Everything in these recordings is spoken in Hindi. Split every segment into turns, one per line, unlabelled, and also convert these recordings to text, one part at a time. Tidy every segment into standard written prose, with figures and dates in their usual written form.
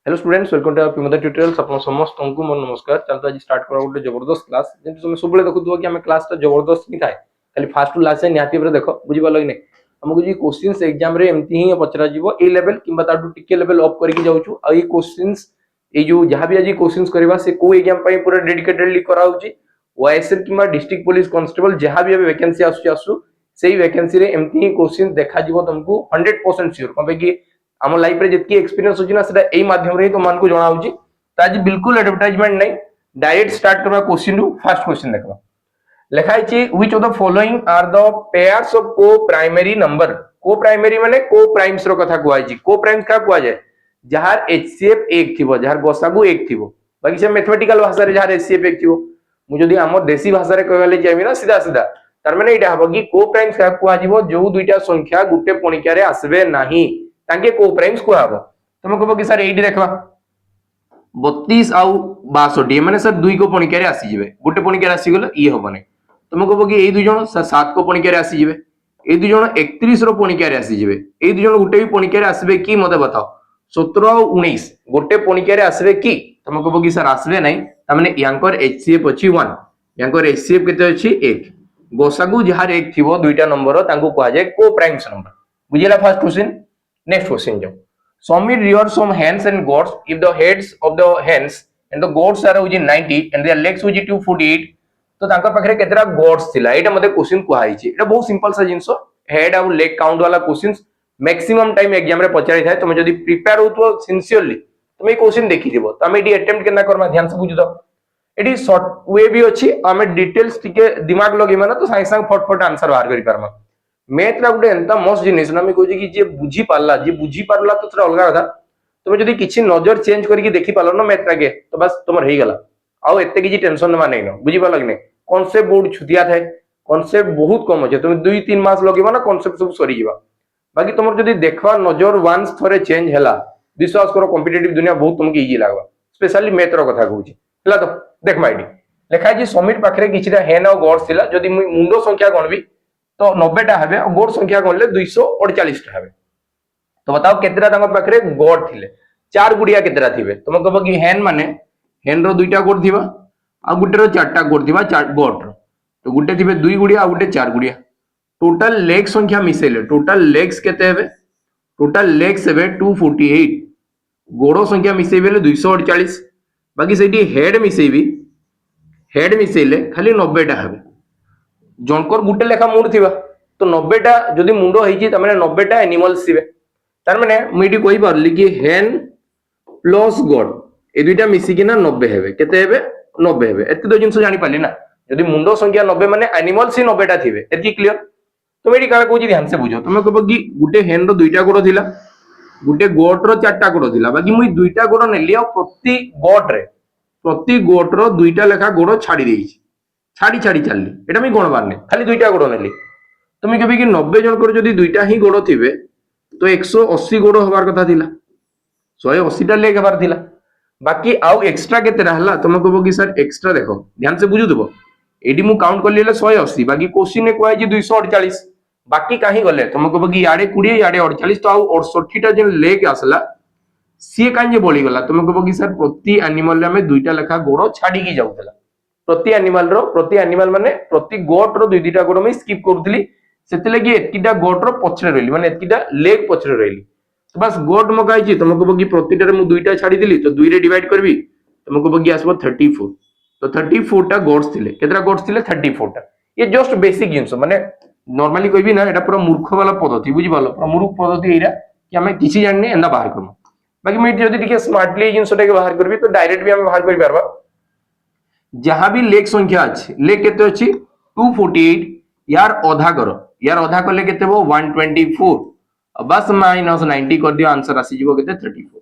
हेलो स्टूडेंट्स, वेलकम टू पिमदा ट्यूटोरियल्स। आप समस्त को मोर नमस्कार। चलता आज स्टार्ट करा गोटे जबरदस्त क्लास जेंति तुम सब देखुव कि आम क्लास जबरदस्त ही थाए खाली फास्ट टू लास्ट निहाती देख बुझीपाल कि नहीं आमको जो क्वेश्चंस एग्जाम रे एमती ही पचरा जीवो ए लेवल किंबा ताटू टिके लेवल अप करके जाउछु। आ ये क्वेश्चंस ए जो जहां भी आज क्वेश्चंस करबा से को एग्जाम पई पूरा डेडिकेटेडली कराउची ओएसएफ किंबा डिस्ट्रिक्ट पुलिस कांस्टेबल जहां भी वैकेंसी आसु सेही वैकेंसी रे एमती ही क्वेश्चन देखा जीवो तुमको 100% श्योर कम कि आम लाइफ रे जितकी एक्सपीरियंस होची ना सेटा एई माध्यम रे तुम को जणा होची। त आज बिल्कुल एडवर्टाइजमेंट नहीं, डायरेक्ट स्टार्ट करबा क्वेश्चन टू फर्स्ट क्वेश्चन देखबा। लिखा है which of the following are the pairs of co primary number. Co primary माने को प्राइम्स रो कथा कुआ छी। को प्राइम्स का कुआ जाय जहार एचसीएफ 1 थिबो, जहार गसागु 1 थिबो। बाकी से मैथमेटिकल भाषा रे जहार एचसीएफ 1 थिबो। मु जदी हमर देसी भाषा रे कहले जायबी ना सीधा सीधा तार माने एटा हबो कि को प्राइम्स का कुआ जीवो जो दुईटा संख्या गुटे पणिका रे आसबे नाही तांके को प्राइम्स कुआ हबो। तुम कहबो कि सर एडी देखबा 32 आउ 62 माने सर दुई को पणिका रे आसी जिवे, गुटे पणिका रे आसी गेलो ई हबो नै। तुम कहबो कि एई दुई जण सर 7 को पणिका रे आसी जिवे, एई दुई जण 31 रो पणिका रे आसी जिवे, एई दुई जण गुटे भी पणिका रे आसबे कि मते बताओ। 17 और 19 गुटे पणिका रे आसबे कि? तुम कहबो कि सर आसबे नै, ता माने यांकर एचसीएफ अछि 1, यांकर एचसीएफ केते अछि 1। गोसागु जहार 1 थिबो दुईटा नंबर तांको कहआ जाय को प्राइम्स नंबर। बुझिला फर्स्ट क्वेश्चन। नेक्स्ट क्वेश्चन जाओ। Swami reared some hens and goats. If the heads of the hens and the goats are 90 and their legs 248, तो तांका पाखरे केतरा goats थिला। एटा मते क्वेश्चन कुहाई छि। एटा बहुत सिंपल सा जिंसो हेड और लेग काउंट वाला क्वेश्चंस मैक्सिमम टाइम एग्जाम रे पचारि थाए। तुम जदी प्रिपेयर होतो सिंसियरली तुम ए क्वेश्चन देखि दिबो। तमे एडी अटेम्प्ट केना करमा ध्यान से बुझु दो। एडी शॉर्ट वे भी अछि, हमें डिटेल्स टिके दिमाग लगे माने तो साइंस संग फटफट आंसर बाहर करि पारमा। मैथ रा गुटे एंता मस्त जिनिस ना, मैं कहूँ कि जे बुझी पारला तो थोड़ा अलग कथा। तुम जदी किछि नजर चेंज करके देखि पालो ना मैथ राके तो बस तुमर हेई गला। आउ एते किछि टेंशन नवा नै न, बुझी पालो कि नै। कांसेप्ट बहुत छुतिया थाए, कांसेप्ट बहुत कम अछि। तुम 2-3 मास लगेबा ना कांसेप्ट सब सरी जिबा। बाकी तुमर जदी देखबा नजर वंस थोरे चेंज हैला, विश्वास करो कॉम्पिटिटिव दुनिया बहुत तुमके इजी लागबा। स्पेशली मैथ रो कथा कहूछि हला। तो देख माइडी लेखा जे समिट पाखरे किछिटा हेन और गॉड्स थिला। जदी मुंडो संख्या गणबी तो 90 टा हेबे और गोड संख्या गणले 248 टा हेबे। तो बताओ केतेटा तांग पाखरे गोड थिले? 4 गुडिया केतेटा थिबे? तुम कहबो कि हेन माने हेन रो दुईटा गोड थिबा आ गुटे रो 4टा गोड थिबा, 4 गोड रो तो गुटे थिबे 2 गुडिया आ गुटे 4 गुडिया। टोटल लेग संख्या मिसेले टोटल लेग्स केते हेबे? टोटल लेग्स हेबे 248। गोडो संख्या मिसेबेले 248। बाकी सेठी हेड मिसेबी, हेड मिसेले खाली 90 टा हेबे। जनकर गुटे लेखा मुंड थिबा तो 90 टा जदी मुंडो हेची त माने 90 टा एनिमल्स थिबे। तार माने मुइडी कहि परली कि हेन प्लस गॉड ए दुइटा मिसी कि ना 90 हेबे। केते हेबे? 90 हेबे। एते दो जिंस जानि पाली ना। जदी मुंडो संख्या 90 माने एनिमल्स ही 90 टा थिबे। एति क्लियर? तो मेडी काला कहूची ध्यान से बुझो। तुम कहबो कि गुटे हेन रो दुइटा गोड़ थिला, गुटे गोट रो 4टा गोड़ थिला। बाकी मुई दुइटा गोड़ नेली आ प्रति गोट रो दुइटा लेखा गोड़ छाडी देइची। छाड़ी छाड़ी चलली एटा मी गण बारने खाली दुईटा गोड़ नेली। तुम कहबी कि 90 जनकर जदी दुईटा ही गोड़ थिबे तो 180 गोड़ हबार कथा थिला, 180 टा लेग हबार थिला। बाकी आउ एक्स्ट्रा केते रहला? तुम कहबो कि सर एक्स्ट्रा देखो ध्यान से बुझु दबो। एडी मु काउंट कर लेले 180, बाकी क्वेश्चन ने कहै जे 248। बाकी काहे गले? तुम कहबो कि याडे 20 याडे 48 तो आउ 68 टा जे लेग आसला सी काहे जे बोली गला? तुम कहबो कि सर प्रति एनिमल रे हमें दुईटा लेखा गोड़ छाडी की जाउतला। प्रति एनिमल माने प्रति गोट रो 2-2टा गोड़ में स्किप करथली। सेते लगी एतिटा गोट रो पछरे रहली माने एतिटा लेग पछरे रहली। तो बस गोट मगाई छी। तुम कहबो कि प्रतिटा रे मु 2टा छाडी दिली तो 2 रे डिवाइड करबी। तुम कहबो कि आसबो 34। तो 34 टा गोट्स थिले। केतरा गोट्स थिले? 34 टा। ये जस्ट बेसिक जिंस माने नॉर्मली कहबी ना एटा पूरा मूर्ख वाला पद्धति, बुझि पालो? पूरा मूर्ख पद्धति एरा कि हमें किछि जानने एंदा बाहर करम। बाकी मैं जदी टिके स्मार्टली जिंसटा के बाहर करबी तो डायरेक्ट भी हम बाहर कर परबा। जहां भी लेग संख्या अछि, लेग केते अछि? 248। यार आधा करो, यार आधा करले केते हो? 124। बस माइनस 90 कर दियो, आंसर आसी जिवो केते? 34।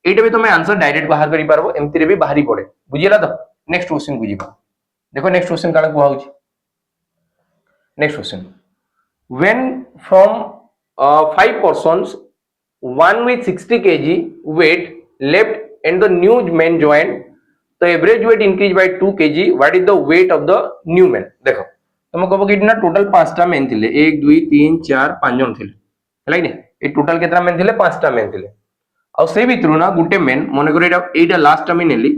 एटा भी तुम आंसर डायरेक्ट बाहर करि पारबो, एमति रे भी बाहरी पड़े। बुझिला? तो नेक्स्ट क्वेश्चन बुझिबा। देखो नेक्स्ट क्वेश्चन काला कुआ होछि। Next question, when from 5 persons, one with 60 kg weight left and the new man joined, the average weight increased by 2 kg. What is the weight of the new man? देखो तुम कहबो कि ना टोटल 5टा मेन थिले, 1 2 3 4 5 जन थिले, हैला कि ए टोटल केतरा मेन थिले? 5टा मेन थिले। आ से भितर ना गोटे मेन मन कर एटा लास्ट आम नेली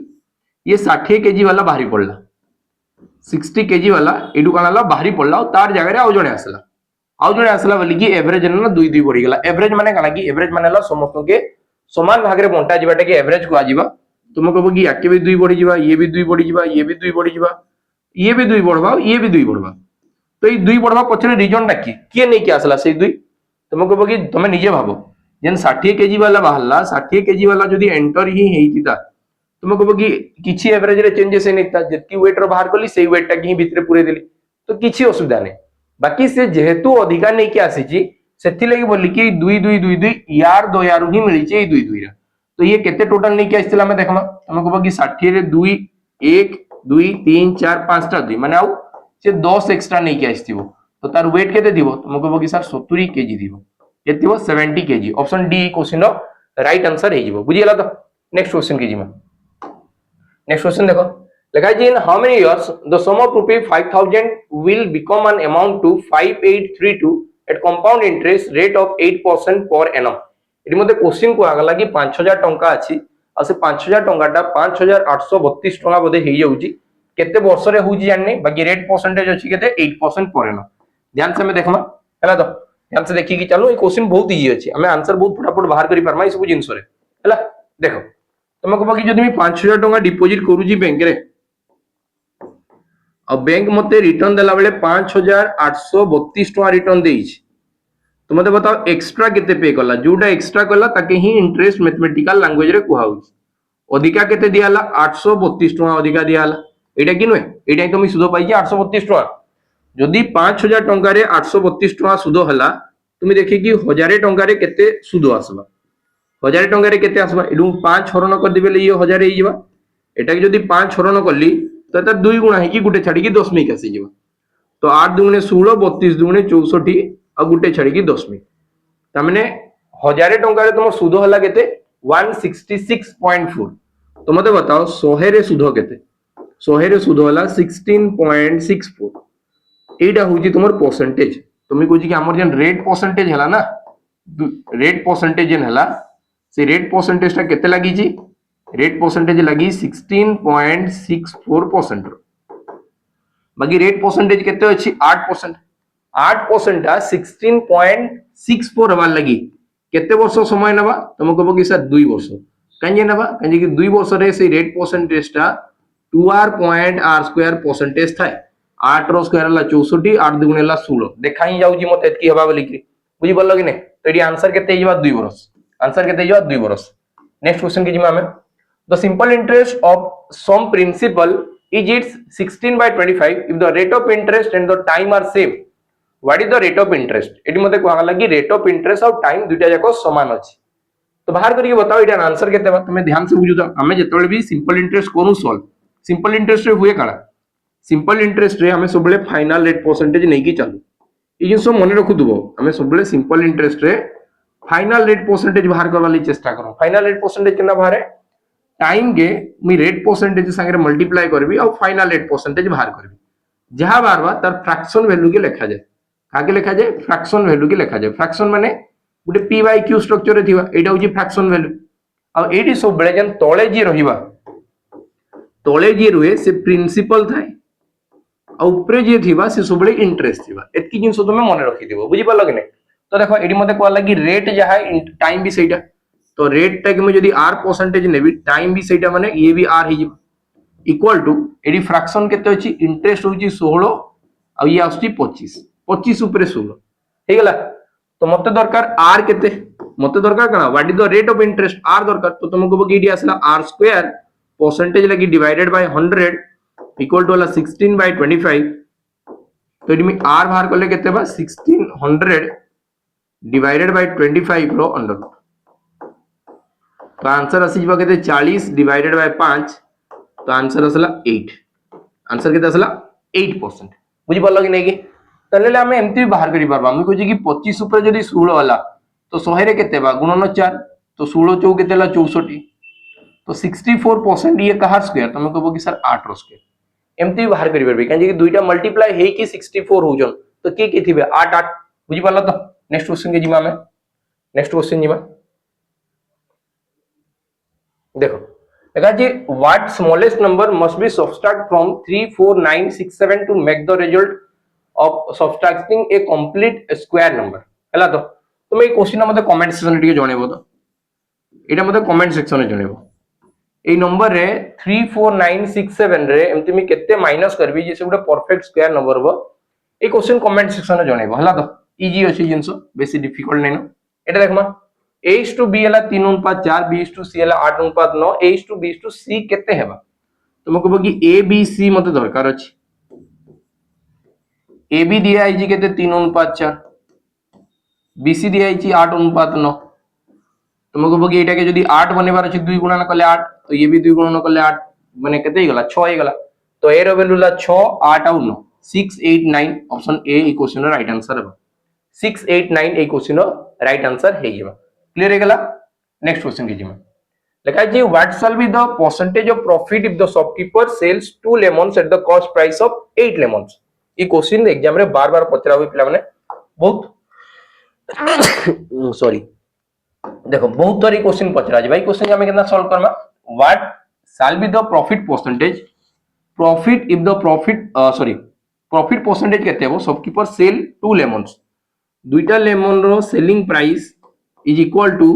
ये 60 केजी वाला बाहरी पड़ला 60 केजी वाला एडू काना ला बाहरी पड़ला तार जगह रे आउ जणे आसला बोली कि एवरेज ना 2 बढ़ी गला एवरेज माने काना कि एवरेज माने ला समस्त के समान भाग रे बंटा जिबाटा कि एवरेज को आजिबा तुम कहबो कि याके भी 2 बढ़ी जिबा ये भी 2 बढ़ी जिबा ये भी 2 बढ़ी जिबा ये भी 2 बढ़बा ये भी 2 बढ़बा तो ये 2 बढ़बा पछरे रीजन टा किए नहीं कि आसला से 2 तुम कहबो कि तुम निजे भाबो जेन 60 केजी वाला बाहरला 60 केजी वाला जदी एंटर ही हेइतिता तुम कहबो कि किछि एवरेज रे चेंजेस नैता जतकी वेट रो बाहर करली सेही वेट टा कि भितरे पुरे देली तो किछि असुविधा नै बाकी से जेहेतु अधिका नै कि आसीची सेथि लागि बोली कि 2 2 2 2 यार दो यार ही मिली छै 2 2 रा तो ये केते टोटल नै कि आइतिला हम देखमा तुम कहबो कि 60 रे 2 1 2 3 4 5 टा 2 माने आउ से 10 एक्स्ट्रा नै कि आइतिबो तो तार वेट केते दिबो तुम कहबो कि सर 70 केजी दिबो केते दिबो 70 केजी ऑप्शन डी क्वेश्चन रो राइट आंसर हे जिवो बुझि गेला तो नेक्स्ट क्वेश्चन के जिमा नेक्स्ट क्वेश्चन देखो लिखा है in how many years the sum of rupees 5000 will become an amount to 5832 at compound interest rate of 8% per annum eighty मते क्वेश्चन को आगला कि 5000 टंका अछि आ से 5000 टंकाटा 5832 टंका बदे हे जाउची केते वर्ष रे होउची जानने बाकी रेट परसेंटेज अछि केते 8% पर एनम ध्यान से हमें देखमा हला तो ध्यान से देखि कि चलो ये क्वेश्चन बहुत इजी अछि हमें आंसर बहुत फटाफट बाहर करि परमा ई सब जिंस रे हला देखो तुम कहबो कि जदि मैं 5000 टंका डिपॉजिट करूची बैंक रे अब बैंक मते रिटर्न देला बेले 5832 टंका रिटर्न देइछ तो मते बताओ एक्स्ट्रा केते पे करला जोटा एक्स्ट्रा करला ताके ही इंटरेस्ट मैथमेटिकल लैंग्वेज रे कुहाउ अधिका केते दियाला 832 टंका अधिका दियाला एटा कि नय एटा तो मैं सुध पाइछि 832 टंका जदि 5000 टंका रे 832 टंका सुध हला तुम देखि कि 1000 टंका रे केते सुध आसबा 1000 टंका रे केते आसबा एडू 5 हरण कर दिबेले ये 1000 हे जिबा एटा कि जदि 5 हरण करली तो तार 2 गुणा है कि गुटे छाडी कि दशमिक आसी जिबा तो 8 दुगुणे 16 32 दुगुणे 64 आ गुटे छाडी कि दशमिक ता माने 1000 टंका रे तुम सुध हला केते 166.4 तो मते बताओ 100 रे सुध केते 100 रे सुध हला 16.64 एटा होची तुमर परसेंटेज तुम कहू कि हमर जन रेट परसेंटेज हला ना रेट परसेंटेज जन हला से रेट परसेंटेज ता केते लागि छी रेट परसेंटेज लगी 16.64% बाकी रेट परसेंटेज केते अछि 8% 8% आ 16.64 हवा लगी केते वर्ष समय नबा तुम कहबो कि सर 2 वर्ष काहे नबा काहे कि 2 वर्ष रे से रेट परसेंटेज ता 2r.r² थाए 8 रो स्क्वायर ला 64 8 दुगुणे ला 16 देखाई जाउजी मते एतकी हवा बोली कि बुझि पल्लो कि नै तो एडी आंसर केते हिबा 2 वर्ष आंसर केते हिबा 2 वर्ष नेक्स्ट क्वेश्चन के जिमा में the simple interest of some principal is its 16/25 if the rate of interest and the time are same what is the rate of interest eighty मते कहला लगी rate of interest और time दुटा जाको समान अछि तो बाहर करके बताओ एटा आंसर केते बा तुमे ध्यान से बुझु त हमें जेतबेले भी सिंपल इंटरेस्ट कोनु सॉल्व सिंपल इंटरेस्ट रे हुए काला सिंपल इंटरेस्ट रे हमें सबले फाइनल रेट परसेंटेज नै की चालू ई जिंस मन रखु दबो हमें सबले सिंपल इंटरेस्ट रे फाइनल रेट परसेंटेज बाहर करवा ली चेष्टा करो फाइनल रेट परसेंटेज केना बाहर टाइम के मी रेट परसेंटेज संगे मल्टीप्लाई करबी और फाइनल रेट परसेंटेज बाहर करबी जहां बार बार तार फ्रैक्शन वैल्यू के लिखा जाए काके लिखा जाए फ्रैक्शन वैल्यू के लिखा जाए फ्रैक्शन माने गुटे p बाय q स्ट्रक्चर रे थिबा एटा होची फ्रैक्शन वैल्यू अब एटी सब बेले जन तळे जी रहिबा तळे जी रुए से प्रिंसिपल थाए आ ऊपरे जे थिबा से सब बेले इंटरेस्ट थिबा एतकी जिंस तुमे मन रखि दिबो बुझि पालो कि नै तो देखो एडी मते कहला कि रेट जहा टाइम भी सेटा तो रेट टा कि मैं यदि r परसेंटेज नेबी टाइम भी सेटा माने ये भी r हिजि इक्वल टू एडी फ्रैक्शन केते अछि इंटरेस्ट होची 16 आ ये आछि 25 25 ऊपर 16 हे गेला तो मते दरकार r केते मते दरकार कना what is the rate of interest r दरकार तो तुमको बकी एडी आसला r स्क्वायर परसेंटेज लगी डिवाइडेड बाय 100 इक्वल टू वाला 16/25 तो एडी में r बाहर करले केते बा 1600 डिवाइडेड बाय 25 रो अंडर तो आंसर आसी जबा केते 40 डिवाइडेड बाय 5 तो आंसर असला 8 आंसर केते असला 8% बुझि पल्लो कि नै कि तले हम एमती बाहर करि परबा हम कहै कि 25 ऊपर जदी 16 हला तो 100 रे केते बा गुणन 4 तो 16 चौ केते ला 64 तो 64% ये कहार स्क्वायर तुम कहबो कि सर 8 रो स्क्वायर एमती बाहर करि परबे काहे कि दुईटा मल्टीप्लाई हे कि 64 हो जन तो के थिबे 8 8 बुझि पल्लो तो नेक्स्ट क्वेश्चन के जिमा में नेक्स्ट क्वेश्चन जिमा देखो देखा जी what smallest number must be subtract from 3 4 9 6 7 to make the result of subtracting a complete square number हैला तो तुम ए क्वेश्चन मते कमेंट सेक्शन रे जणेबो तो एटा मते कमेंट सेक्शन रे जणेबो ए नंबर रे 3 4 9 6 7 रे एमति मी केते माइनस करबी जे से गुटे परफेक्ट स्क्वायर नंबर हो ए क्वेश्चन कमेंट सेक्शन रे जणेबो हैला तो इजी अछि जिंसो बेसी डिफिकल्ट नै न एटा देखमा a is to b हला 3 अनुपात 4 b is to c हला 8 अनुपात 9 a is to b is to c केते हेबा तुम कहबो कि a b c मते दरकार अछि a b दिया आइछि केते 3 अनुपात 4 b c दिया आइछि 8 अनुपात 9 तुम कहबो कि एटा के जदी 8 बनेबार अछि 2 गुणन करले 8 तो ये भी 2 गुणन करले 8 माने केते हेगला 6 हेगला तो a रो वैल्यू ला 6 8 और 9 6 8 9 ऑप्शन ए ई क्वेश्चन रो राइट आंसर हेबा 6 8 9 ए क्वेश्चन रो राइट आंसर हे जेबा क्लियर हेगला नेक्स्ट क्वेश्चन कीजिए लिखा है what shall be the percentage of profit if the shopkeeper sells 2 lemons at the cost price of 8 lemons ये क्वेश्चन एग्जाम रे बार-बार पचरा हुए पिला माने बहुत सॉरी देखो बहुत सारी क्वेश्चन पचरा जे भाई क्वेश्चन हमें कितना सॉल्व करबा what shall be the profit percentage profit if the profit profit percentage केते हो शॉपकीपर सेल 2 लेमन्स दुईटा लेमन रो selling price is equal to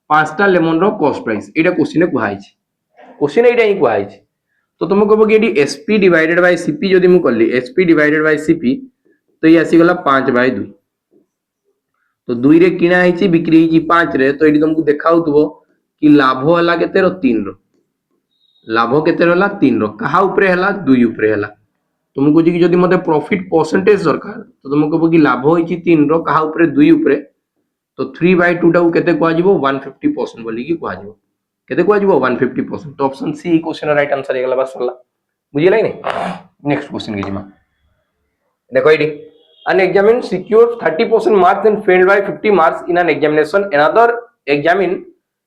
5टा लेमन रो कॉस्ट प्राइस एटा क्वेश्चन कुहाई छै क्वेश्चन एटा ही कुहाई छै तो तुम कहबो कि eighty SP divided by CP जदी मु करली एसपी डिवाइडेड बाय सीपी तो ये आसी गला 5/2 तो 2 रे किना हिची बिक्री हिची 5 रे तो एटी तुमको देखाउतबो कि लाभ हला केते रो 3 रो लाभ केते रहला 3 रो कहा ऊपर हला 2 ऊपर हला तुमको जी जदी मते प्रॉफिट परसेंटेज दरकार तो तुम कहबो कि लाभ हिची 3 रो कहा ऊपर 2 ऊपर तो 3/2 टा को केते कुआ जिवो 150% बोली कि कुआ जिवो केते कुआ जिवो 150% तो option C question right answer हेगला बस सरला बुझिला नै नेक्स्ट क्वेश्चन के जिमा देखो इडी an examine secured 30% marks and failed by 50 marks in an examination another examine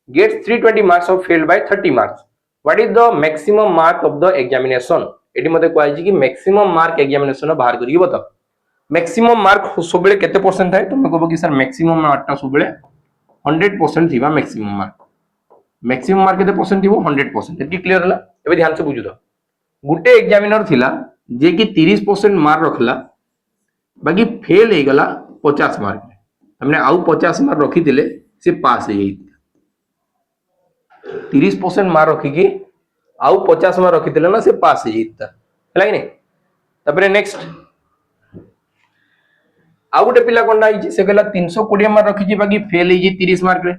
gets 320 marks or failed by 30 marks what is the maximum mark of the examination एडी मते कुआ कि maximum mark examination बाहर करियो बता मैक्सिमम मार्क सबले केते परसेंट थाए तुम कहबो कि सर मैक्सिमम मार्क ता सबले 100% थिबा मैक्सिमम मार्क केते परसेंट थिबो 100% एकी क्लियर हला एबे ध्यान से बुझु तो गुटे एग्जामिनर थिला जे कि 30% मार्क रखला बाकी फेल हे गला 50 मार्क हमने आउ 50 मार्क रखी दिले से पास हे जाई 30% मार्क रखी कि आउ 50 मार्क रखी दिले ना से पास हे जाईता हला कि नै तबरे नेक्स्ट आउ गोटे पिला कोंडा हिची से कहला 320 मार्क रखी जी बाकी फेल हे जी 30 मार्क रे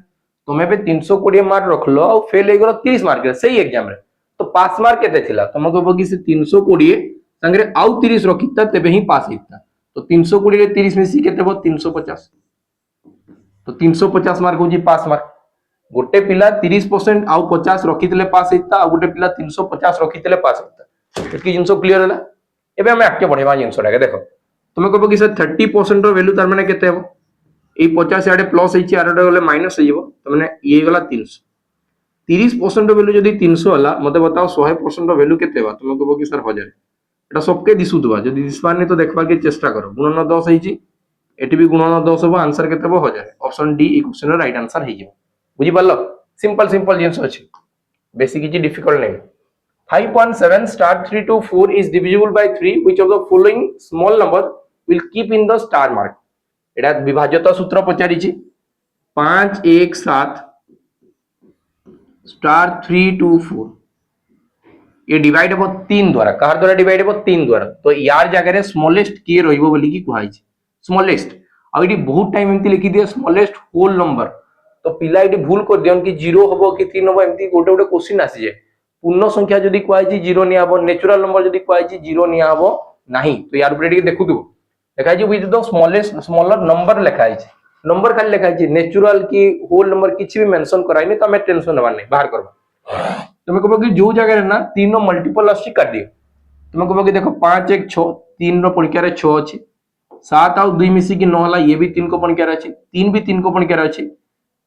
तुमे पे 320 मार्क रखलो और फेल हे गलो 30 मार्क रे सही एग्जाम रे तो पास मार्क केते थिला तुम कहबो कि से 320 संगे आउ 30 रखिता तबे ही पास हिता तो 320 रे 30 मिसी केते बो 350 तो 350 मार्क हो जी पास मार्क गोटे पिला 30% आउ 50 रखितले पास हिता आ गोटे पिला 350 रखितले पास हिता एतकी जिंसो क्लियर हला एबे हम आके बढ़ेबा जिंसो के देखो तुम कहबो कि सर 30% रो वैल्यू तार माने केते हेबो ए 50 आडे प्लस हेची आडे गले माइनस हेइबो तो माने ये गला 300 30% रो वैल्यू जदी 300 हला मते बताओ 100% रो वैल्यू केते हेबा तुम कहबो कि सर 1000 एटा सबके दिसुतबा जदी दिसबार नै तो देखबा के चेष्टा करो गुणन 10 हेची एटी भी गुणन 10 होबो आंसर केते हेबो 1000 ऑप्शन डी ई क्वेश्चन रो राइट आंसर हेइबो बुझि पारलो सिंपल सिंपल जिंस अछि बेसी किछि डिफिकल्ट नै 5.7 star 3 to 4 is divisible by 3 which of the following small number will keep in the star mark एटा विभाज्यता सूत्र पचारि छि 5 1 7 स्टार 3 2 4 ये डिवाइड हो 3 द्वारा कहार द्वारा डिवाइड हो 3 द्वारा तो यार जगह रे स्मॉलेस्ट के रहिबो बोली कि कुहाइ छि स्मॉलेस्ट आ इडी बहुत टाइम एमति लिखि दिए स्मॉलेस्ट होल नंबर तो पिला इडी भूल कर दियन कि 0 होबो कि 3 होबो एमति गोटे गोटे क्वेश्चन आसी जे पूर्ण संख्या जदी कुहाइ छि 0 निया हबो नेचुरल नंबर जदी कुहाइ छि 0 निया हबो नाही तो यार ऊपर टिके देखु देखा जी with the smallest smaller number लिखा है नंबर खाली लिखा है नेचुरल की होल नंबर किछि भी मेंशन कराइनी तो हमें टेंशन नबार नहीं बाहर करबा तुम कहबो कि जो जगह रे ना 3 रो मल्टीपल आसी काट दियो तुम कहबो कि देखो 5 1 6 3 रो पणिका रे 6 अछि 7 और 2 मिसी कि 9 हला ये भी 3 को पणिका रे अछि 3 भी 3 को पणिका रे अछि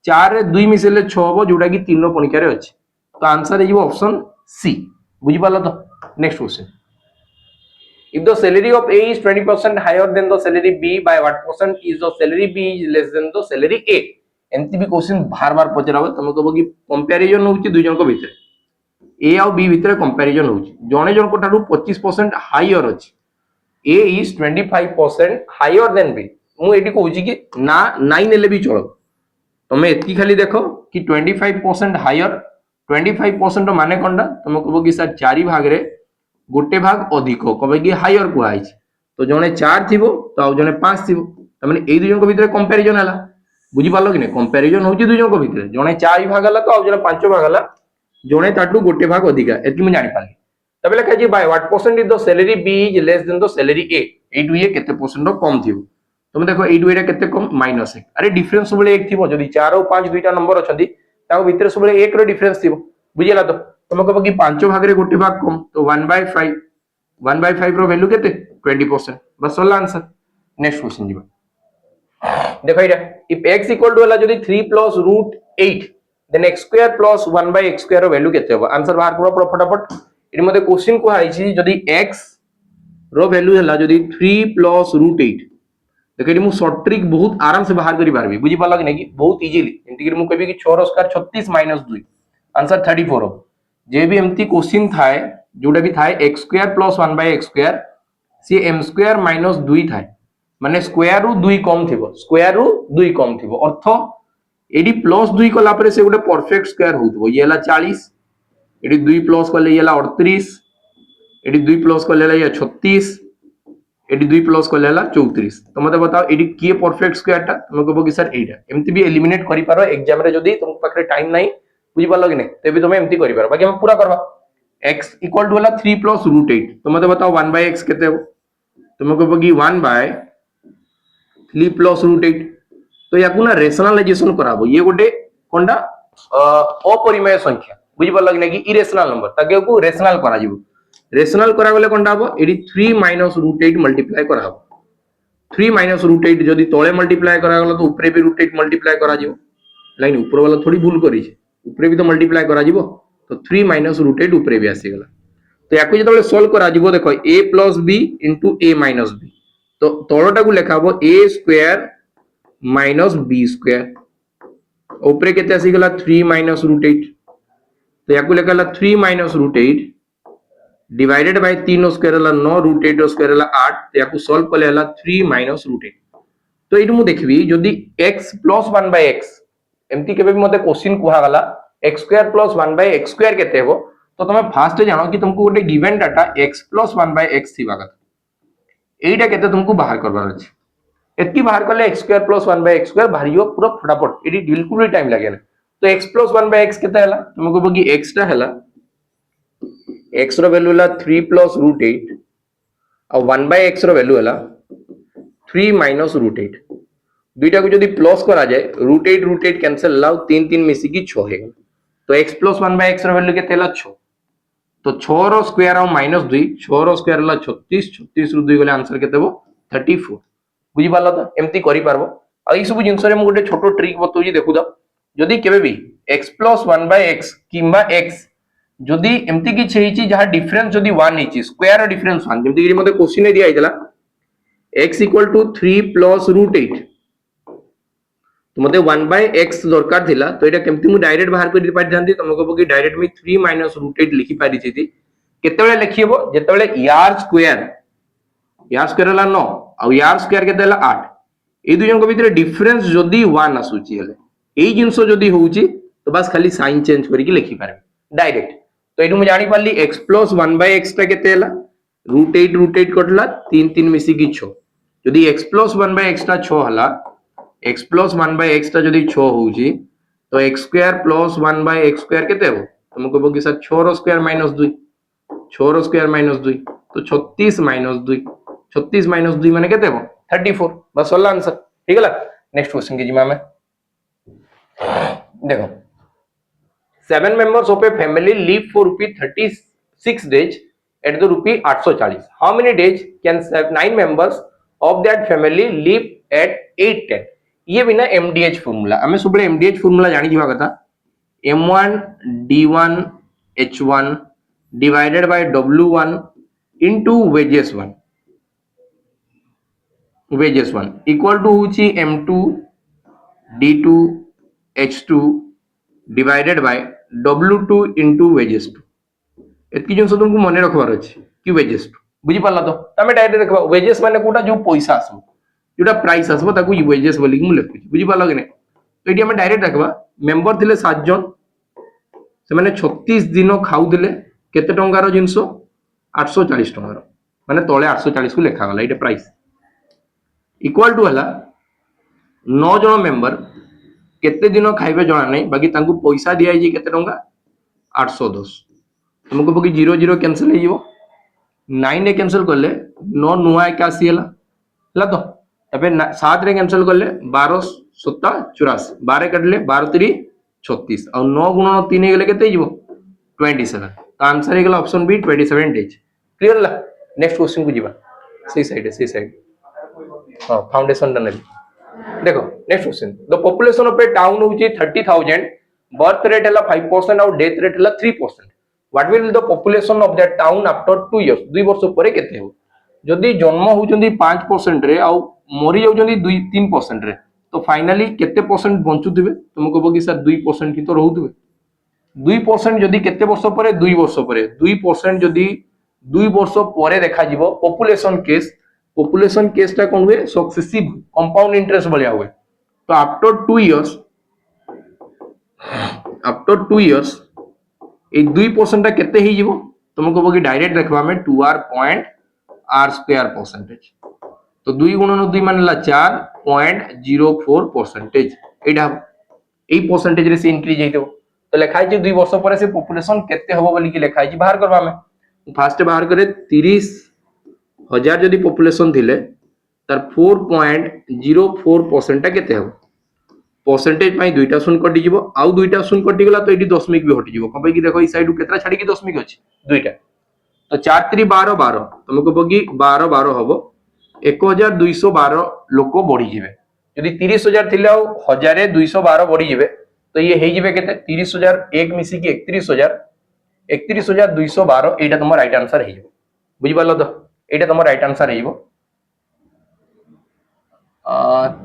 4 रे 2 मिसेले 6 हो जोटा कि 3 रो पणिका रे अछि तो आंसर हे ऑप्शन सी बुझि पाला तो next question if the salary of A is 20% higher than the salary B by what percent is the salary B is less than the salary A एमती भी क्वेश्चन बार बार पचराबो तुम कहबो कि कंपैरिजन होउची दुई जन को भितर ए आ बी भितर कंपैरिजन होउची जने जन को ठारू 25% हायर अछि ए इज 25% हायर देन बी मु एटी कहूची कि ना 9 नेले भी चलो तुम एति खाली देखो कि 25% हायर 25% माने कोनडा तुम कहबो कि सर चारि भाग रे गोटे भाग अधिक कहबे कि हायर कुआ आइछ तो जने 4 थिबो तो आ जने 5 थिबो त माने ए दुई जन को भितर कंपैरिजन हला बुझी पालो कि नै कंपैरिजन होउची दुई जन को भितर जने 4 भाग हला तो आ जने 5 भाग हला जने ताटू गोटे भाग अधिका एति मु जानि पाली तबे लिखा जी by what percent is the salary B is less than the salary A एटु ये केते परसेंट कम थिबो तुम देखो एटु एटा केते कम -1 अरे डिफरेंस सबले 1 थिबो जदी 4 और 5 दुईटा नंबर अछंती ताको भितर सबले 1 रो डिफरेंस थिबो बुझिला तो तुम कहबो कि 5 भाग रे गोटे भाग कम तो 1/5 1/5 रो वैल्यू केते 20% बस होला आंसर नेक्स्ट क्वेश्चन जीवा देखो इटा इफ x इक्वल टू होला जदी 3 + √8 देन x² + 1/x² रो वैल्यू केते हो आंसर बाहर करो फटाफट इनि मते क्वेश्चन को आइछि जदी x रो वैल्यू हला जदी 3 + √8 देखो इनि मु शॉर्ट ट्रिक बहुत आराम से बाहर करि पारबी बुझी पाला कि नै कि बहुत इजीली एंटी कि मु कहबी कि 6 रो स्क्वायर 36 - 2 आंसर 34 हो जे भी एमती क्वेश्चन थाए जोटा भी थाए x² + 1/x² सी m² - 2 थाए माने स्क्वायर रु 2 कम थिबो स्क्वायर रु 2 कम थिबो अर्थ एडी +2 कला परे से गोटे परफेक्ट स्क्वायर होतबो ये हला 40 एडी 2 प्लस कले ये हला 38 एडी 2 प्लस कले हला ये 36 एडी 2 प्लस कले हला 34 तो मते बताओ एडी किए परफेक्ट स्क्वायर टा तुम कहबो कि सर एटा एमती भी एलिमिनेट करि पारो एग्जाम रे जदी तुम पाखरे टाइम नाही बुझी पालो कि नै तेबे तुम एमती करि पारो बाकी हम पूरा करबा x इक्वल टू हला 3 + √8 तो मते बताओ 1/x केते हो तुम कहबो कि 1/3 + √8 तो याकू ना रेशनलाइजेशन कराबो ये गोटे कोनडा अपरिमेय संख्या बुझी पालो कि नै कि इरेशनल नंबर ताके को रेशनल करा जिवो रेशनल करा गले कोनडा हबो एडी 3 - √8 मल्टीप्लाई करा हबो 3 - √8 जदी तळे मल्टीप्लाई करा गलो तो ऊपरे भी √8 मल्टीप्लाई करा जिवो लाइन ऊपर वाला थोड़ी भूल करी छे ऊपरे भी तो मल्टीप्लाई करा जिवो तो 3 - √8 ऊपरे भी आसी गला तो याकू जतले सॉल्व करा जिवो देखो a + b * a - b तो तळटा को लेखाबो a² - b² ऊपरे केते आसी गला 3 - √8 तो याकू लेखाला 3 - √8 डिवाइडेड बाय 3 रो स्क्वायर हला 9 √8 रो स्क्वायर हला 8 तो याकू सॉल्व करले हला 3 - √8 तो इडु मु देखबी जदी x + 1/x एमती केबे भी मते क्वेश्चन कुहा गला x² + 1/x² केते हेबो तो तमे फास्ट जानो कि तुमको गोटे गिवन डाटा x + 1/x थिबा कथा एइटा केते तुमको बाहर करबार अछि एतकी बाहर करले x² + 1/x² बाहरियो पूरा फटाफट एडी बिल्कुल भी टाइम लागे ना तो x + 1/x केते हला तुमको कहबो कि x टा हला x रो वैल्यू हला 3 + √8 और 1/x रो वैल्यू हला 3 - √8 दुईटा को जदी प्लस करा जाए √8 कैंसिल हला 3 3 मिसी की 6 हे तो x + 1/x रो वैल्यू केते हला 6 तो 6 रो स्क्वायर और -2 6 रो स्क्वायर हला 36 36 रु 2 गले आंसर केते हो 34 बुझी पाला तो एमती करि पारबो आ ई सब जिंस रे मु गोटे छोटो ट्रिक बतौजी देखु द जदी केबे भी x + 1/x किंबा x जदी एमती कि छेइची जहा डिफरेंस जदी 1 हिची स्क्वायर डिफरेंस 1 जेमती कि मते क्वेश्चन दिया आइतला x = 3 + √8 तो मते 1/x दरकार थिला तो एटा केमती मु डायरेक्ट बाहर करि पाइ जानती तुम कहबो कि डायरेक्ट मी 3 - √8 लिखि पारि छिति केतेबेले लिखिबो जेतेबेले यार स्क्वायर हला 9 आ यार स्क्वायर केते हला 8 ए दुई जन भीतर डिफरेंस जदी 1 आसुची हले एई जिंसो जदी होउची तो बस खाली साइन चेंज करिकि लिखि पारे डायरेक्ट तो एडु मु जानि पाली x + 1/x टा केते हला √8 कटला 3 3 मिसी की 6 जदी x + 1/x टा 6 हला x + 1/x टा जदी 6 होउची तो x² + 1/x² केते हो तुम कहबो कि सर 6 रो स्क्वायर -2 6 रो स्क्वायर -2 तो 36 - 2 36 - 2 माने केते हो 34 बस होला आंसर ठीक है नेक्स्ट क्वेश्चन के जिमा में देखो 7 members of a family live for ₹36 days at the ₹840 how many days can 9 members of that family live at 810 ये बिना MDH फॉर्मूला हमें सब MDH फॉर्मूला जानी जीवा कथा M1 D1 H1 divided by W1 into wages 1 equal to होची M2 D2 H2 divided by W2 into wages two एतकी जिन तुमको मन रखबार अछि कि वेजेस टू बुझी पाला तो तमे डायरेक्ट रखबा वेजेस माने कोटा जो पैसा आसबो जोटा प्राइस आसबो ताकू वेजेस बोली कि मु लिखु बुझी पाला कि नै तो एटी हम डायरेक्ट रखबा मेंबर थिले 7 जन से माने 36 दिन खाउदिले केते टंकार जिंसो 840 टंकार माने तळे 840 को लेखा गला एटा प्राइस इक्वल टू हला 9 जन मेंबर केते दिन खाइबे जणा नै बाकी तांकू पैसा दिया जे केते टंका 810 तुमको बकी 0 0 कैंसिल हो जिवो 9 रे कैंसिल करले 9 नुआ 81 हला तो तबे 7 रे कैंसिल करले 12 7 84 12 कटले 12 3 36 और 9 गुणन 3 गेले केते जिवो 27 तो आंसर हेगला ऑप्शन बी 27 डेज क्लियर ला नेक्स्ट क्वेश्चन को जीवा सी साइड हां फाउंडेशन डन देखो next question the population of a town होची 30000 बर्थ रेट हला 5% और डेथ रेट हला 3% what will the population of that town after 2 years 2 वर्ष परे केते हो जदी जन्म होचंदी 5% रे आ मरि जाउचंदी 2-3% रे तो फाइनली केते परसेंट बंचुथिबे तुमको बगी सर 2% की तो रहउथिबे 2% जदी केते वर्ष परे 2 वर्ष परे 2% जदी 2 वर्ष परे देखा जीवो पॉपुलेशन केस ता कोन हुए सक्सेसिव कंपाउंड इंटरेस्ट बलिया हुए तो आफ्टर 2 इयर्स ए 2% ता केते ही जीवो तुमको बगी डायरेक्ट देखबा में 2r point r square percentage तो 2 गुणन 2 मानला 4.04 परसेंटेज एडा ए परसेंटेज रे से इंक्रीज हेतो तो लिखाई जे 2 वर्ष परे से पॉपुलेशन केते होबो बोली कि लिखाई जे बाहर करबा में फास्ट बाहर करे 30000 जदी पॉपुलेशन थिले तार 4.04% ता केते हो परसेंटेज पाई दुईटा शून्य कटि जीवो आउ दुईटा शून्य कटि गला तो एडी दशमिक भी हटि जीवो कबे कि देखो ई साइड केतरा छाडी कि दशमिक अछि दुईटा तो 4 3 12 12 तुमको बगी 12 12 हबो 1212 लोक बढ़ी जिवे यदि 30000 थिले आउ 1212 बढ़ी जिवे तो ये हे जिवे केते 30000 एक मिसी कि 31212 एटा तुम राइट आंसर हे जिवो बुझि पालो तो एटा तुम राइट आंसर हे जिवो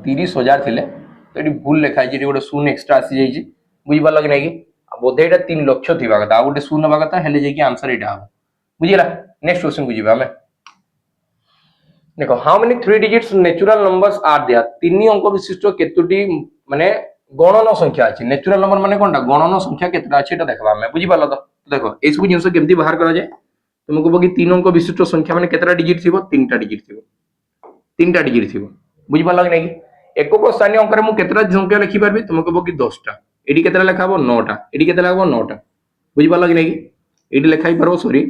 30000 थिले तो ये भूल लिखा है गोटे शून्य एक्सट्रा आसी जाइए बुझी पार कि नहीं बोधे यहाँ 3 लाख थी कथा गोटे शून्य हवा कथा हेल्ले आंसर यहाँ हम बुझीला नेक्स्ट क्वेश्चन को जीवा देखो how many 3 digits natural numbers are there 3 अंक विशिष्ट केतोटी माने गणन संख्या अछि नेचुरल नंबर माने कोनटा गणन संख्या केतरा अछि एटा देखबा हम बुझी पालो तो देखो ए सब जिंस केमती बाहर करा जाय तुमको बगी 3 अंक विशिष्ट संख्या माने केतरा डिजिट थिबो 3टा डिजिट थिबो 3टा डिजिट थिबो बुझी पालो कि नहीं एकक स्थानीय अंक रे मु केतरा संख्या लिखि परबी तुमको बगी 10टा एडी केतरा लिखाबो 9टा एडी केतरा लिखाबो 9टा बुझी पालो कि नहीं एडी लिखाई परबो सॉरी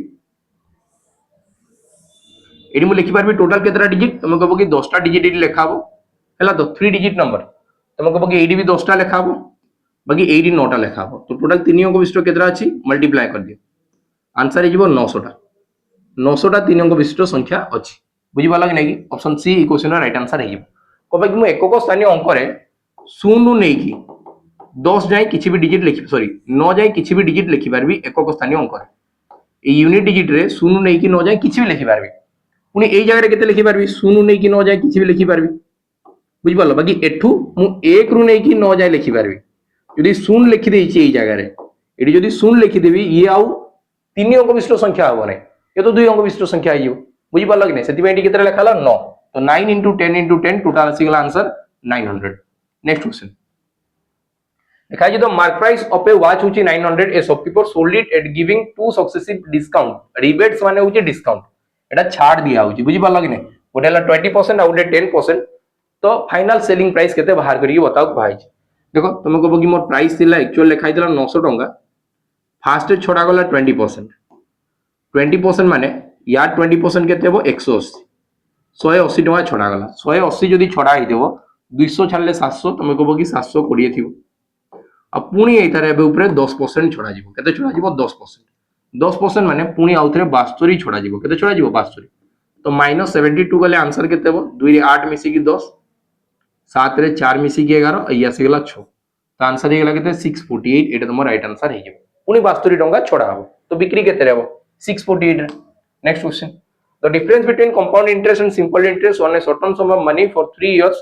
एडी मु लिखि परबी टोटल केतरा डिजिट तुमको बगी 10टा डिजिट एडी लिखाबो हला तो 3 डिजिट नंबर तुमको बगी एडी भी 10टा लिखाबो बगी एडी 9टा लिखाबो तो टोटल 3 अंक विशिष्ट केतरा अछि मल्टीप्लाई कर दियो आंसर हिजबो 900टा 900टा 3 अंक विशिष्ट संख्या अछि बुझी पालो कि नहीं ऑप्शन सी ई क्वेश्चन राइट आंसर हिजबो कबे कि मु एकक स्थानीय अंक रे 0 नै की 10 जाय किछि भी डिजिट लिखि सॉरी 9 जाय किछि भी डिजिट लिखि परबी एकक स्थानीय अंक रे ए यूनिट डिजिट रे 0 नै की 9 जाय किछि भी लिखि परबी पुनी एई जगह रे केते लिखि परबी 0 नै की 9 जाय किछि भी लिखि परबी बुझि पालो बाकी एठू मु 1 रु नै की 9 जाय लिखि परबी यदि 0 लिखि देई छी एई जगह रे एडी यदि 0 लिखि देबी ये आउ 3 अंक विशिष्ट संख्या होबो नै ये तो 2 अंक विशिष्ट संख्या आइयो बुझि पालो कि नै सेति बेंटी केते लिखाला 9 तो 9 into 10 into 10 टोटल आसीगला आंसर 900 नेक्स्ट क्वेश्चन देखा जे the mark price of a watch होची 900 a shopkeeper sold it at giving 2 successive discount rebates माने होची डिस्काउंट एटा छाड़ दिया होची बुझि पालो कि नै गोटेला 20% आ गोटे 10% तो फाइनल सेलिंग प्राइस केते बाहर करियो बताओ भाई देखो तुमको बगी मोर प्राइस थिला एक्चुअल लिखाई दिला 900 टंका फास्ट छोड़ा गला 20% माने या 20% केते हो 180 180 टका छड़ा गला 180 जदी छड़ा ही देबो 200 छाडले 700 तमे कहबो कि 720 थिबो आ पुनी एथारे एबे ऊपर 10% छड़ा जीवो केते छड़ा जीवो 10% माने पुनी आउथरे 72 छड़ा जीवो केते छड़ा जीवो 72 तो -72 गले आंसर केते हो 2 रे 8 मिसी की 10 7 रे 4 मिसी की 11 आ आसी गला 6 तो आंसर हे गला केते 648 एटा तुम राइट आंसर हे जीवो पुनी 72 टका छड़ा हो तो बिक्री केते रहबो 648 next question The difference between compound interest and simple interest on a certain sum of money for 3 years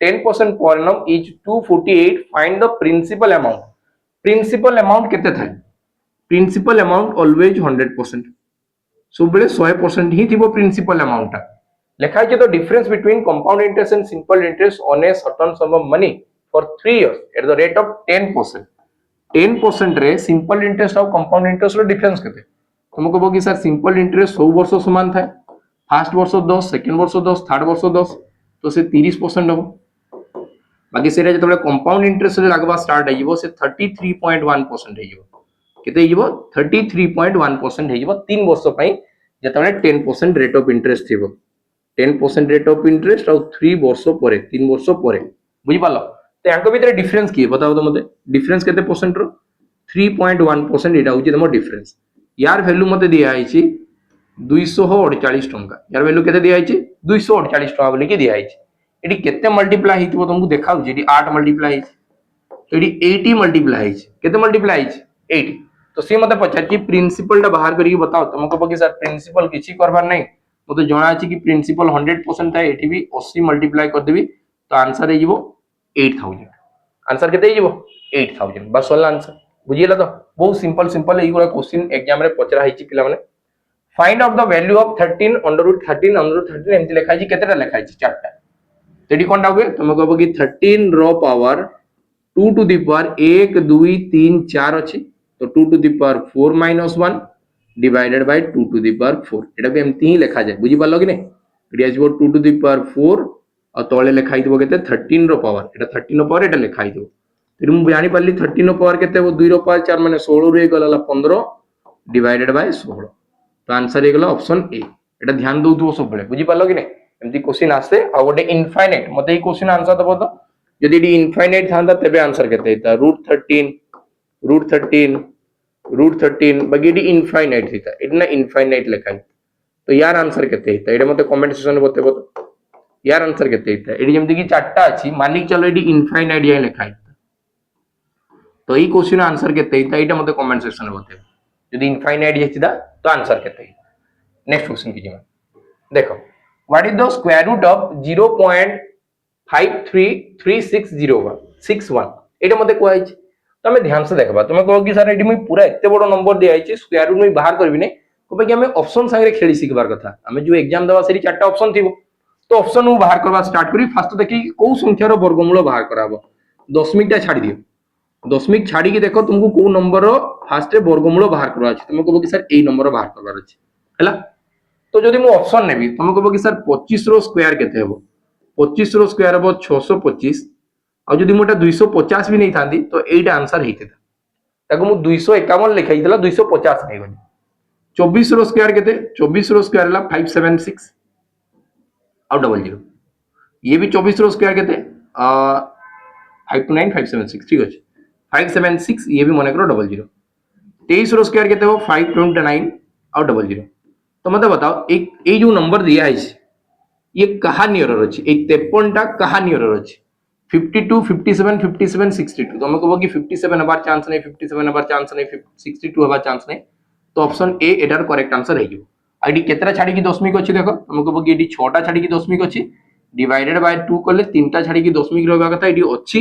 10% per annum is 248. Find the principal amount. Principal amount केते थाए? Principal amount always 100%. सब बेले 100% ही थिबो principal amount टा. लिखा है तो difference between compound interest and simple interest on a certain sum of money for 3 years at the rate of 10%. 10% रे simple interest और compound interest रो difference केते? तुमको कहबो कि सर सिंपल इंटरेस्ट 100 वर्ष समान थाए. फर्स्ट वर्ष 10, सेकंड वर्ष 10, थर्ड वर्ष 10 तो से 30% हो. बाकी सेटा जतबे कंपाउंड इंटरेस्ट रे लागबा स्टार्ट हेजिवो से 33.1% हेजिवो. केते हेजिवो 33.1% हेजिवो 3 वर्ष पई जतबे 10% रेट ऑफ इंटरेस्ट थिबो. 10% रेट ऑफ इंटरेस्ट और 3 वर्ष परे 3 वर्ष परे बुझि पालो. तो यांको भीतर डिफरेंस की बताओ तो मते डिफरेंस केते परसेंट रो 3.1% एटा होची तमो डिफरेंस. यार वैल्यू मते दिया आइछि 248 टंका. यार वैल्यू केते दिया आइछि 248 टंका बोली के दिया आइछि. एडी केते मल्टीप्लाई हितबो तुमको देखाउ जेडी 8 मल्टीप्लाई हिछि तो एडी 80 मल्टीप्लाई हिछि. केते मल्टीप्लाई हिछि 80. तो से मते पछाची प्रिंसिपल टा बाहर करिके बताओ. तुमको पकी सर प्रिंसिपल किछि करबार नै मते जणा अछि कि प्रिंसिपल 100% था. एठी भी 80 मल्टीप्लाई कर देबी तो आंसर हेजिवो 8000. आंसर केते हेजिवो 8000. बस सोला आंसर बुझियला. तो बहुत सिंपल सिंपल एई गुरा क्वेश्चन एग्जाम रे पचरा हिछि पिला माने. Find out the value of 13 under root 13 under root 13 एमति लिखा हिछि केतेटा लिखा हिछि चारटा. तेडी कोनटा हुए तुम कहबो कि 13 रो पावर 2 टू द पावर 1 2 3 4 अछि तो 2 to the power 4 minus 1 divided by 2 to the power 4. एटा भी एमति ही लिखा जाय. बुझि पालो कि नै. एडी आजबो 2 टू द पावर 4 और तळे लिखा हितबो केते 13 रो पावर. एटा 13 रो पावर एटा लिखा हितबो. तेरी मु जानि पारली 13 रो पावर केते हो 2 रो पावर 4 माने 16 रे गला 15 डिवाइडेड बाय 16. तो आंसर हे गला ऑप्शन ए. एटा ध्यान दउथबो सब बेले. बुझि पालो कि नै. एमती क्वेश्चन आसे आ गोटे इनफाइनाइट मते ई क्वेश्चन आंसर दबो. तो यदि डी इनफाइनाइट थांदा तबे आंसर केते हेता रूट 13 बाकी डी इनफाइनाइट हेता. इतना इनफाइनाइट लिखा है तो यार आंसर केते हेता एडे मते कमेंट सेक्शन में बतेबो. तो यार आंसर केते हेता एडी जेमति कि चारटा अछि मानिक चलो एडी इनफाइनाइट या लिखा है तो ई क्वेश्चन आंसर केते हेता एटा मते कमेंट सेक्शन में बतेबो. यदि इनफाइनाइट हेतिदा तो आंसर केते. नेक्स्ट क्वेश्चन कीजिए. देखो what is the square root of 0.533601 एटा मते कोइ छै. तमे ध्यान से देखबा. तमे कहो कि सर एडी मुई पूरा एते बडो नंबर दिया छै स्क्वायर रूट मुई बाहर करबी नै को कि हमें ऑप्शन संगे खेली सिखबार कथा. हमें जो एग्जाम देबा सेरी चारटा ऑप्शन थिबो तो ऑप्शन मु बाहर करबा स्टार्ट करी. फर्स्ट देखि को संख्या रो वर्गमूल बाहर कराबो. दशमिक टा छाडी दियो. दशमिक छाडी के देखो तुमको को नंबर रो फर्स्ट रे वर्गमूल बाहर करबा छै. तमे कहो कि सर ए नंबर बाहर करबार छै हैला. तो जदि मु ऑप्शन नेबी तुम कहबो कि सर 25 रो स्क्वायर केते हेबो. 25 रो स्क्वायर हेबो 625. आ जदि मोटा 250 भी नहीं थांदी तो एटा आंसर हेतेता. ताको मु 251 लिखाइतला 250 नै गनी. 24 रो स्क्वायर केते 24 रो स्क्वायर हला 576 और 00. ये भी 24 रो स्क्वायर केते 529 576 ठीक अछि. 576 ये भी माने करो 00. 23 रो स्क्वायर केते हो 529 और 00. तो मतलब बताओ एक ये जो नंबर दिया है ये कहा नियर अछि. ए 53 टा कहा नियर अछि. 52 57 57 62 तो हम कहबो कि 57 हबार चांस नै 57 हबार चांस नै 62 हबार चांस नै. तो ऑप्शन ए एटार करेक्ट आंसर हे जो. आईडी केतरा छाडी की दशमिक अछि देखो. हम कहबो कि एडी 6 टा छाडी की दशमिक अछि डिवाइडेड बाय 2 करले 3 टा छाडी की दशमिक रहबा कथा. एडी अछि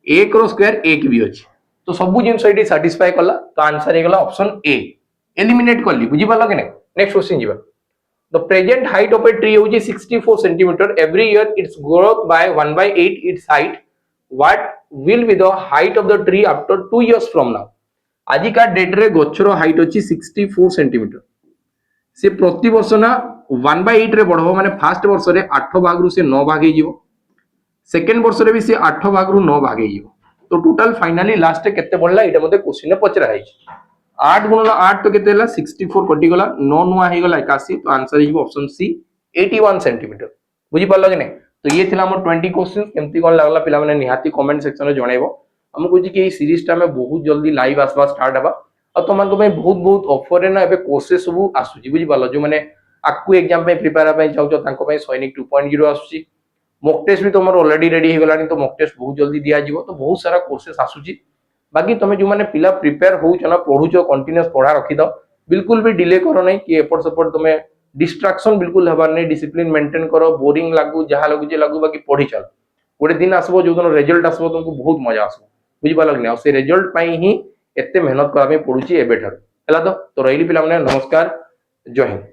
1 रो स्क्वायर 1 भी अछि. तो सब जिंस एडी सैटिस्फाई करला तो आंसर हे गेला ऑप्शन ए. एलिमिनेट करली. बुझि पालो कि नै. नेक्स्ट क्वेश्चन जीवा. The present height of a tree is 64 centimeter. Every year its growth by 1/8 its height. What will be the height of the tree after 2 years from now? आज का डेट रे गछरो हाइट अछि 64 सेंटीमीटर. से प्रति वर्ष ना 1/8 रे बढ़ो माने फर्स्ट वर्ष रे 8 भाग रु से 9 भाग हे जिवो. सेकंड वर्ष रे भी से 8 भाग रु 9 भाग हे जिवो. तो टोटल फाइनली लास्ट केते बढ़ला एटा मते क्वेश्चन ने पचरा है. 8 गुणन 8 तो केते हला 64 कटि गला 9 नुआ हे गला 81. तो आंसर हिबो ऑप्शन सी 81 सेंटीमीटर. बुझि पालो कि नै. तो ये थिला हमर 20 क्वेश्चंस. केमती कोन लागला पिला माने निहाती कमेंट सेक्शन रे जणाइबो. हम कहू कि ए सीरीज टा में बहुत जल्दी लाइव आसबा स्टार्ट हबा. आ तुमन को बहुत बहुत ऑफर रे ना एबे कोर्सेस सब आसुची. बुझि पालो जो माने आकु एग्जाम पे प्रिपेयर पे चाहौ तांको पे सैनिक 2.0 आसुची. मॉक टेस्ट भी तुमर ऑलरेडी रेडी हे गलानी. तो मॉक टेस्ट बहुत जल्दी दिया जिवो. तो बहुत सारा कोर्सेस आसुची. बाकी तुम जो माने पिला प्रिपेयर होउछ ना पढुछ कंटीन्यूअस पढा रखि दो. बिल्कुल भी डिले करो नहीं कि एपट सपोर्ट तुम डिस्ट्रैक्शन बिल्कुल हबार नहीं. डिसिप्लिन मेंटेन करो. बोरिंग लागू जहां लागू जे लागू बाकी पढी चल. गोटे दिन आसबो जो दिन रिजल्ट आसबो तुमको बहुत मजा आसबो बुझी पाल कि नहीं से रिजल्ट पाई ही एते मेहनत करा पड़ुची एबे ठार हैला तो रहिली पिला माने नमस्कार जय हिंद।